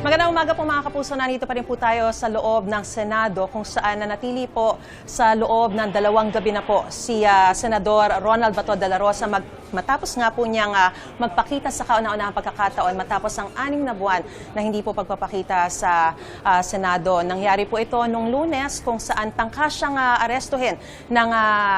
Magandang umaga po mga kapuso. Nandito pa rin po tayo sa loob ng Senado kung saan nanatili po sa loob ng 2 gabi na po si Senador Ronald Bato de la Rosa matapos nga po niyang magpakita sa kauna-unahang pagkakataon matapos ang 6 na buwan na hindi po pagpapakita sa Senado. Nangyari po ito nung Lunes kung saan tangka siyang arestuhin ng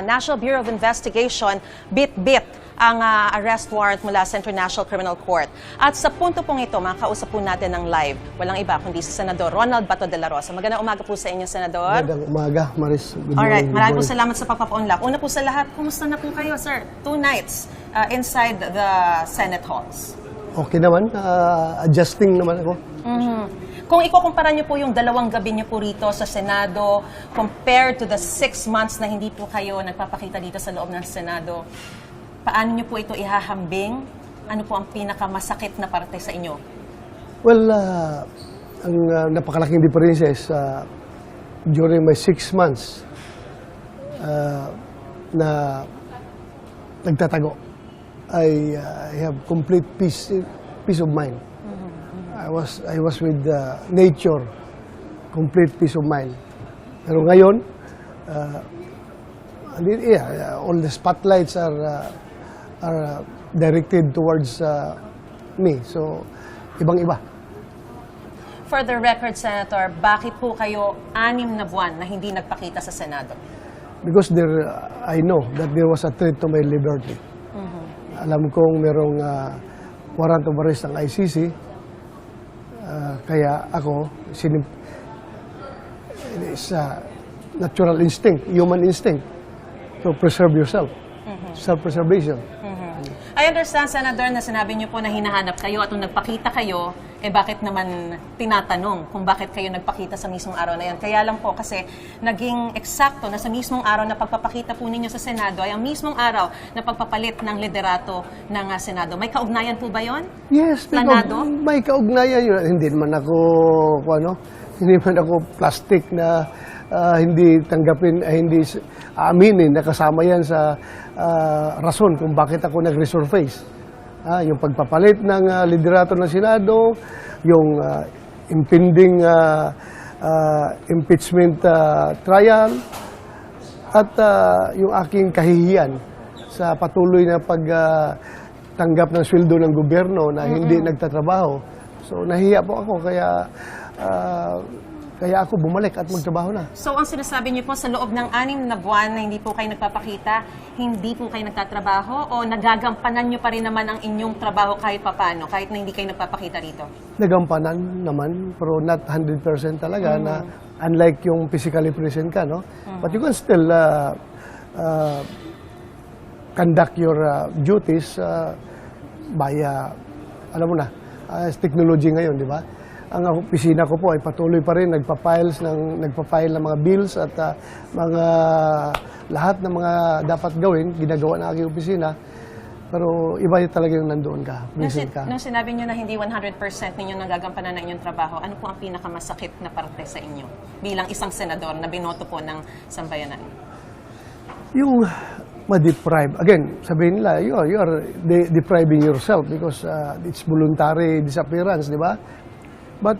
National Bureau of Investigation bit-bit ang arrest warrant mula sa International Criminal Court. At sa punto pong ito, makakausap po natin ng live. Walang iba kundi si Senador Ronald Bato de la Rosa. Magandang umaga po sa inyo, Senador. Magandang umaga, Maris. Alright, maraming po salamat sa pagpapaunlak. Una po sa lahat, kumusta na po kayo, sir? 2 nights inside the Senate halls. Okay naman, adjusting naman ako. Kung ikukumpara niyo po yung 2 gabi niyo po rito sa Senado compared to the 6 months na hindi po kayo nagpapakita dito sa loob ng Senado, paano niyo po ito ihahambing? Ano po ang pinakamasakit na parte sa inyo? Well, ang napakalaking diferensya is during my 6 months na nagtatago, I have complete peace of mind. I was with nature, complete peace of mind. Pero ngayon, all the spotlights are directed towards me. So, ibang-iba. For the record, Senator, bakit po kayo 6 na buwan na hindi nagpakita sa Senado? Because I know that there was a threat to my liberty. Alam kong merong warrant of arrest ng ICC. Kaya ako, it's natural instinct, human instinct to preserve yourself. Self-preservation. I understand, Senator, na sinabi niyo po na hinahanap kayo at nung nagpakita kayo, bakit naman tinatanong kung bakit kayo nagpakita sa mismong araw na yan? Kaya lang po kasi naging eksakto na sa mismong araw na pagpapakita po ninyo sa Senado ay ang mismong araw na pagpapalit ng liderato ng Senado. May kaugnayan po ba yon? Yes, planado? May kaugnayan yun. Hindi naman ako plastic na hindi tanggapin, hindi aminin na kasama yan sa rason kung bakit ako nag-resurface. Yung pagpapalit ng liderato ng Senado, yung impending impeachment trial, at yung aking kahihiyan sa patuloy na pagtanggap ng sweldo ng gobyerno na hindi nagtatrabaho. So nahihiya po ako, kaya ako bumalik at magtrabaho na. So, ang sinasabi niyo po sa loob ng 6 na buwan na hindi po kayo nagpapakita, hindi po kayo nagtatrabaho o nagagampanan niyo pa rin naman ang inyong trabaho kahit papano, kahit na hindi kayo nagpapakita rito? Nagampanan naman, pero not 100% talaga na unlike yung physically present ka, no? But you can still conduct your duties by, alam mo na, technology ngayon, di ba? Ang opisina ko po ay patuloy pa rin nagpa-file ng mga bills at lahat ng mga dapat gawin, ginagawa ng aking opisina. Pero iba talaga yung nandoon ka, present ka. Nung sinabi niyo na hindi 100% ninyo nagagampanan ng inyong trabaho, ano po ang pinakamasakit na parte sa inyo bilang isang senador na binoto po ng sambayanan? Yung ma-deprive. Again, sabihin nila, you are depriving yourself because it's voluntary disappearance, di ba? But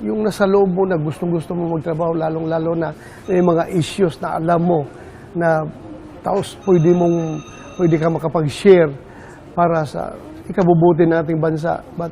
yung nasa loob mo na gustong-gusto mo magtrabaho, lalong-lalo na may mga issues na alam mo na taos pwede ka makapag-share para sa ikabubuti ng ating bansa. But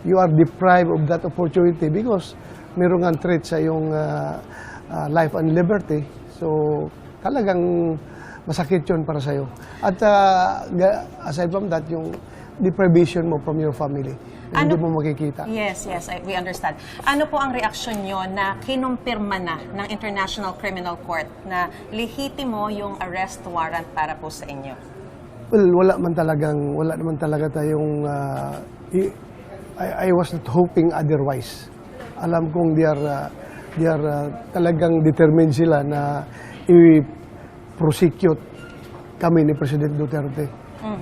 you are deprived of that opportunity because mayroong ang threat sa iyong life and liberty. So talagang masakit yun para sa'yo. At aside from that, yung deprivation mo from your family. Hindi mo makikita. Yes, we understand. Ano po ang reaksyon nyo na kinumpirma na ng International Criminal Court na lehitimo yung arrest warrant para po sa inyo? Well, wala naman talaga tayong, I was not hoping otherwise. Alam kong they are talagang determined sila na i-prosecute kami ni President Duterte.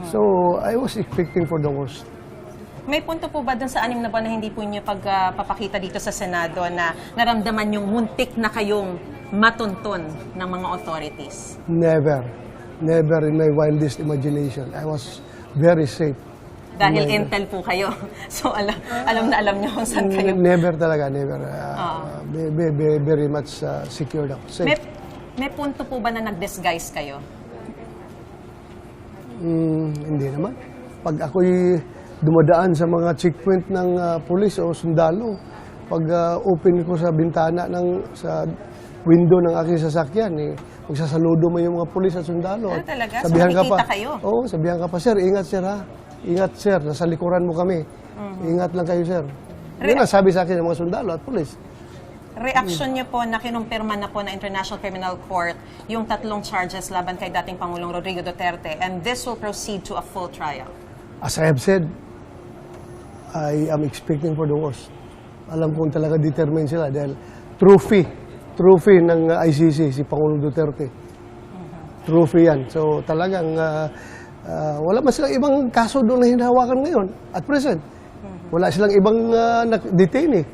So, I was expecting for the worst. May punto po ba dun sa 6 na buwan na hindi po niyo pagpapakita dito sa Senado na naramdaman yung muntik na kayong matuntun ng mga authorities? Never. Never in my wildest imagination. I was very safe. Dahil intel po kayo. So alam na alam niyo kung saan kayo. Never talaga, never. Very much secured ako. Safe. May punto po ba na nag-disguise kayo? Hindi naman. Pag ako'y dumadaan sa mga checkpoint ng pulis o sundalo, pag open ko sa bintana sa window ng aking sasakyan, magsasaludo mo yung mga pulis at sundalo. Ah, talaga? So, Sabihan ka pa, makikita kayo? Oo, sabihan ka pa, sir, ingat sir ha. Ingat sir, nasa likuran mo kami. Ingat lang kayo sir. Yun ang sabi sa akin ng mga sundalo at pulis. Reaksyon niyo po na kinumpirma na po na International Criminal Court yung 3 charges laban kay dating Pangulong Rodrigo Duterte, and this will proceed to a full trial. As I have said, I am expecting for the worst. Alam kong talaga determined sila dahil trophy ng ICC, si Pangulong Duterte. Trophy yan. So talagang wala man silang ibang kaso doon na hinahawakan ngayon at present. Wala silang ibang detainee.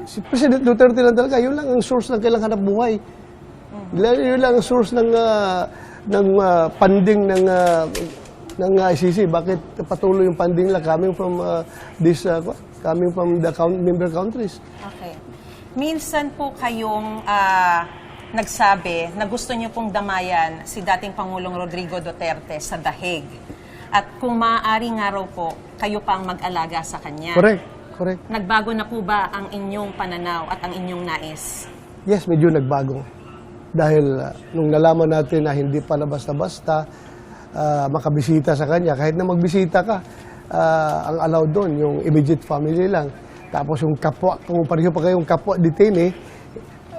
Si President Duterte lang talaga, yun lang ang source ng kailang hanap buhay. Yun lang ang source ng funding ng ICC. Bakit patuloy yung funding lang coming from the member countries? Okay. Minsan po kayong nagsabi na gusto niyo pong damayan si dating Pangulong Rodrigo Duterte sa Dahig. At kung maaari nga raw po, kayo pang mag-alaga sa kanya. Correct. Nagbago na po ba ang inyong pananaw at ang inyong nais? Yes, medyo nagbago. Dahil nung nalaman natin na hindi pala basta-basta makabisita sa kanya, kahit na magbisita ka, ang allowed doon, yung immediate family lang. Tapos yung kapwa, kung pareho pa kayong kapwa detainee,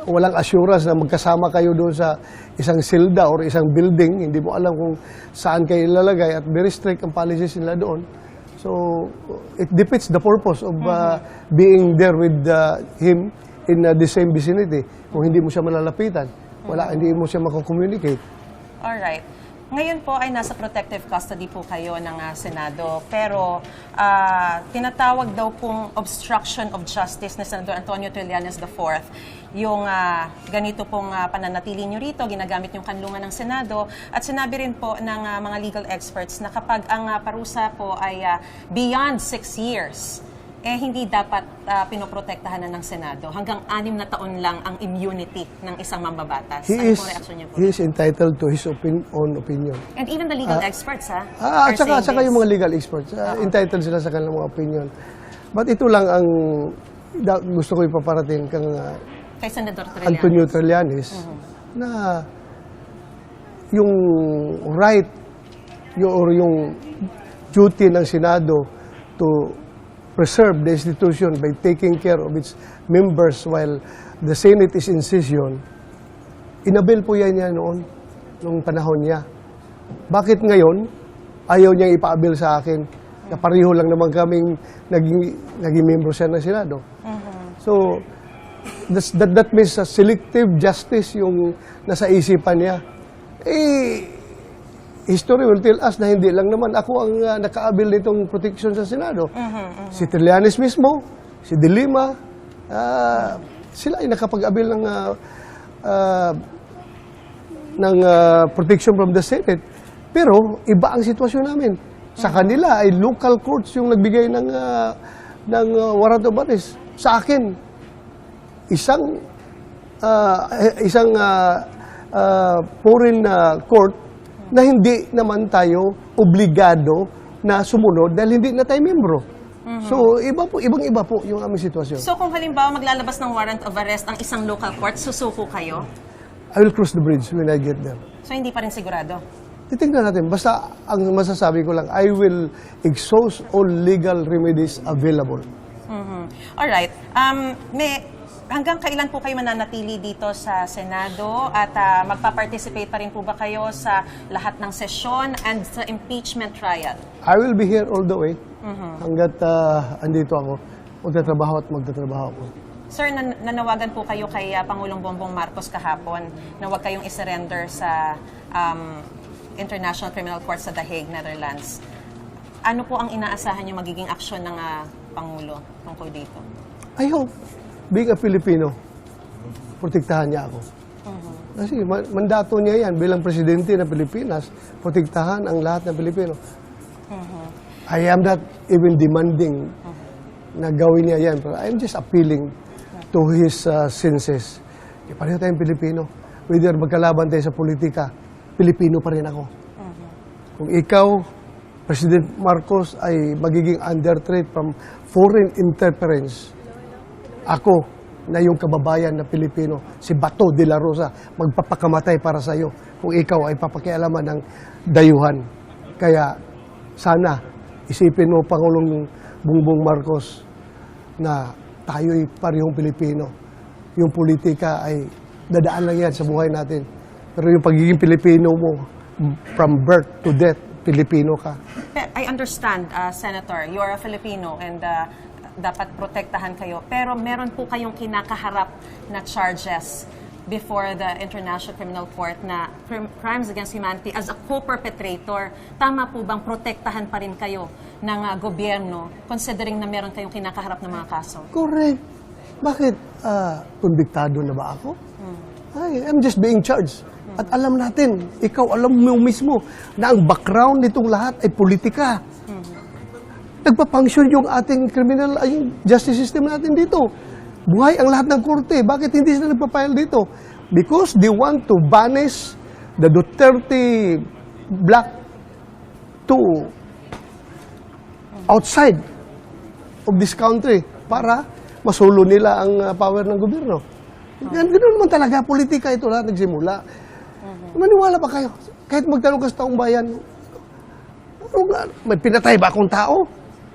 walang assurance na magkasama kayo doon sa isang silda or isang building, hindi mo alam kung saan kayo ilalagay at very strict ang policies nila doon. So, it defeats the purpose of being there with him in the same vicinity. Kung hindi mo siya malalapitan, hindi mo siya makakommunicate. Alright. Ngayon po ay nasa protective custody po kayo ng Senado, pero tinatawag daw pong obstruction of justice ni Senator Antonio Trillanes IV. Yung ganito pong pananatili nyo rito, ginagamit yung kanlungan ng Senado. At sinabi rin po ng mga legal experts na kapag ang parusa po ay beyond 6 years, hindi dapat pinoprotektahan na ng Senado. Hanggang 6 na taon lang ang immunity ng isang mambabatas. Ano pong reaksyon niyo po? He is entitled to his own opinion. And even the legal experts, At saka yung mga legal experts, entitled sila sa kanilang mga opinion. But ito lang ang gusto ko ipaparating kay Senator Trillanes. Antonio Trillanes, na yung right or yung duty ng Senado to preserve the institution by taking care of its members while the Senate is in session, inabil po yan niya noong panahon niya. Bakit ngayon, ayaw niyang ipaabil sa akin na pareho lang naman kaming naging membro siya ng Senado? So, that means selective justice yung nasa isipan niya. History will tell us na hindi lang naman ako ang nakaabil nitong protection sa Senado. Si Trillanes mismo, si De Lima, sila ay nakapag-abil ng protection from the Senate. Pero iba ang sitwasyon namin. Sa kanila ay local courts yung nagbigay ng warrant of arrest. Sa akin, isang foreign court na hindi naman tayo obligado na sumunod dahil hindi na tayo membro. So, ibang-iba po yung aming sitwasyon. So, kung halimbawa maglalabas ng warrant of arrest ang isang local court, susuko kayo? I will cross the bridge when I get there. So, hindi pa rin sigurado? Titignan natin. Basta, ang masasabi ko lang, I will exhaust all legal remedies available. Alright. Hanggang kailan po kayo mananatili dito sa Senado at magpa-participate pa rin po ba kayo sa lahat ng sesyon and sa impeachment trial? I will be here all the way hanggat andito ako. Magtatrabaho ako. Sir, nanawagan po kayo kay Pangulong Bongbong Marcos kahapon na huwag kayong isurrender sa International Criminal Court sa The Hague, Netherlands. Ano po ang inaasahan yung magiging aksyon ng Pangulo tungkol dito? I hope, being a Filipino, protektahan niya ako. Kasi mandato niya yan bilang presidente ng Pilipinas, protektahan ang lahat ng Pilipino. I am not even demanding na gawin niya yan. Pero I'm just appealing to his senses. Pareho tayong Pilipino. Whether magkalaban tayo sa politika, Pilipino pa rin ako. Kung ikaw, President Marcos, ay magiging under threat from foreign interference, ako na yung kababayan na Pilipino, si Bato de la Rosa, magpapakamatay para sa iyo kung ikaw ay papakialaman ng dayuhan. Kaya sana isipin mo, Pangulong Bongbong Marcos, na tayo'y parehong Pilipino. Yung politika ay dadaan lang yan sa buhay natin. Pero yung pagiging Pilipino mo, from birth to death, Pilipino ka. I understand, Senator, you are a Filipino and dapat protektahan kayo. Pero meron po kayong kinakaharap na charges before the International Criminal Court na crimes against humanity as a co-perpetrator. Tama po bang protektahan pa rin kayo ng gobyerno considering na meron kayong kinakaharap na mga kaso? Correct. Bakit? Konbiktado na ba ako? I'm just being charged. At alam natin, ikaw alam mo mismo na ang background nitong lahat ay politika. Nagpapunction yung ating criminal, yung justice system natin dito. Buhay ang lahat ng korte. Bakit hindi sila nagpapile dito? Because they want to banish the Duterte bloc to outside of this country para masulo nila ang power ng gobyerno. Ganoon naman talaga, politika ito lahat nagsimula. Maniwala ba kayo? Kahit magtanong ka sa taong bayan, may pinatay ba akong tao?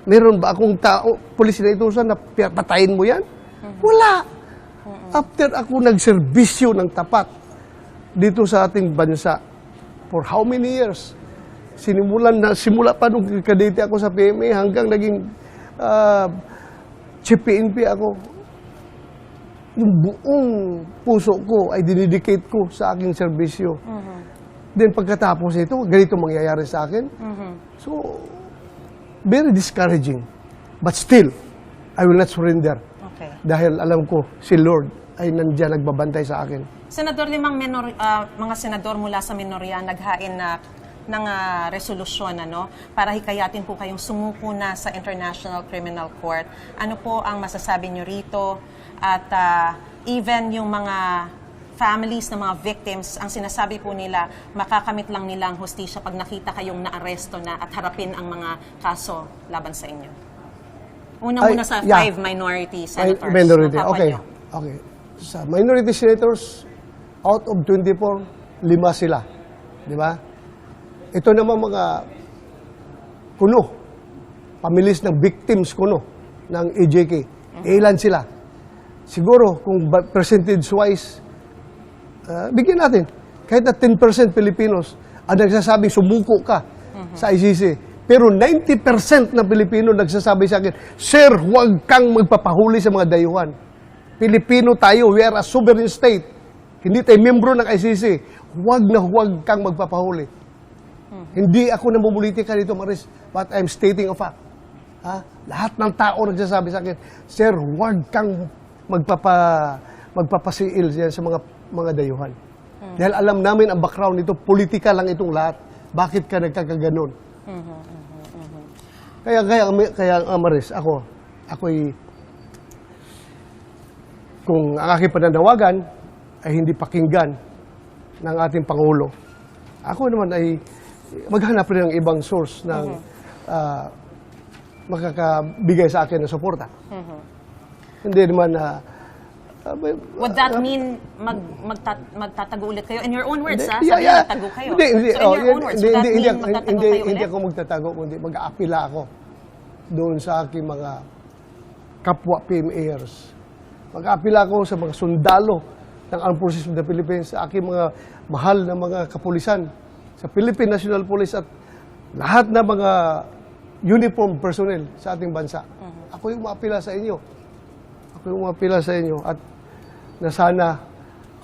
Meron ba akong tao, pulis na itusan na patayin mo yan? Wala. After ako nagserbisyo ng tapat dito sa ating bansa, for how many years? Simula pa nung kadete ako sa PMA hanggang naging Chief PNP ako. Yung buong puso ko ay dinidicate ko sa aking serbisyo. Then pagkatapos ito, ganito mangyayari sa akin. So, very discouraging. But still, I will not surrender. Okay. Dahil alam ko, si Lord ay nandiyan nagbabantay sa akin. Senador, mga senador mula sa minorya naghain ng resolusyon para hikayatin po kayong sumuko na sa International Criminal Court. Ano po ang masasabi nyo rito? At even yung mga families ng mga victims, ang sinasabi po nila, makakamit lang nila ang hustisya pag nakita kayong naaresto na at harapin ang mga kaso laban sa inyo. Muna sa 5 minority senators. Minority, Kapwa okay. nyo. Okay. Sa minority senators, out of 24, 5 sila. Di ba? Ito naman mga kuno, pamilis ng victims kuno ng AJK. Ilan sila? Siguro, kung percentage-wise, bigyan natin. Kahit na 10% Filipinos ang nagsasabing sumuko ka sa ICC. Pero 90% ng Pilipino nagsasabi sa akin, Sir, huwag kang magpapahuli sa mga dayuhan. Pilipino tayo, we are a sovereign state. Hindi tayo membro ng ICC. Huwag na huwag kang magpapahuli. Hindi ako namumulitika dito, Maris, but I'm stating a fact. Lahat ng tao nagsasabi sa akin, Sir, huwag kang magpapasiil sa mga dayuhan. Dahil alam namin ang background nito, politika lang itong lahat. Bakit ka nagkakaganon? Kaya Maris, ako'y kung ang aking pananawagan ay hindi pakinggan ng ating Pangulo, ako naman ay maghanap rin ng ibang source ng makakabigay sa akin ng suporta. Hindi naman na would that mean magtatago ulit kayo? In your own words, sabi magtatago kayo. Hindi, so in your own words, would that mean magtatago kayo ulit? Hindi ako magtatago, kundi mag-aapila ako doon sa aking mga kapwa PMAers. Mag-aapila ako sa mga sundalo ng Armed Forces of the Philippines, sa aking mga mahal na mga kapulisan, sa Philippine National Police at lahat na mga uniform personnel sa ating bansa. Ako yung maapila sa inyo. At na sana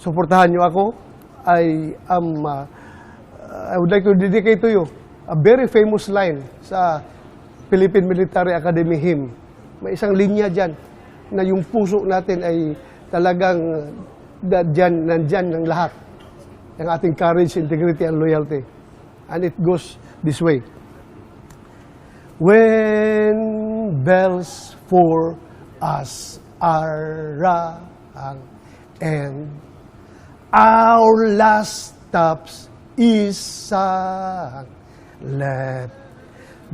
suportahan nyo ako. I would like to dedicate to you a very famous line sa Philippine Military Academy hymn. May isang linya dyan na yung puso natin ay talagang nandyan ng lahat. Ang ating courage, integrity, and loyalty. And it goes this way. when bells for us are rung, and our last stops is sung. Let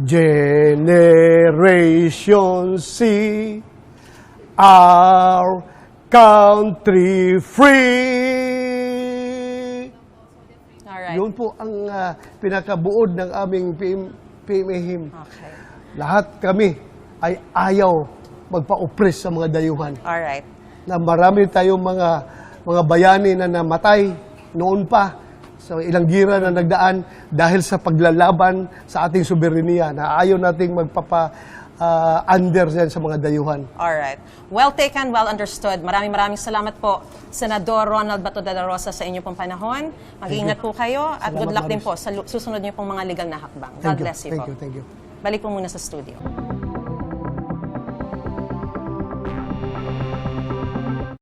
generations see our country free. Alright. Yun po ang pinakabuod ng aming PMA hymn. Okay. Lahat kami ay ayaw magpa-oppress sa mga dayuhan. Alright. Na marami tayong mga bayani na namatay noon pa sa ilang gira na nagdaan dahil sa paglalaban sa ating soberenya na ayaw nating under yan sa mga dayuhan. Alright. Well taken, well understood. Maraming salamat po, Senador Ronald Bato de la Rosa, sa inyong pong panahon. Mag-iingat po kayo at good Salamat, luck din Maris. po sa susunod niyo pong mga legal na hakbang. God bless you po. Thank you. Balik po muna sa studio.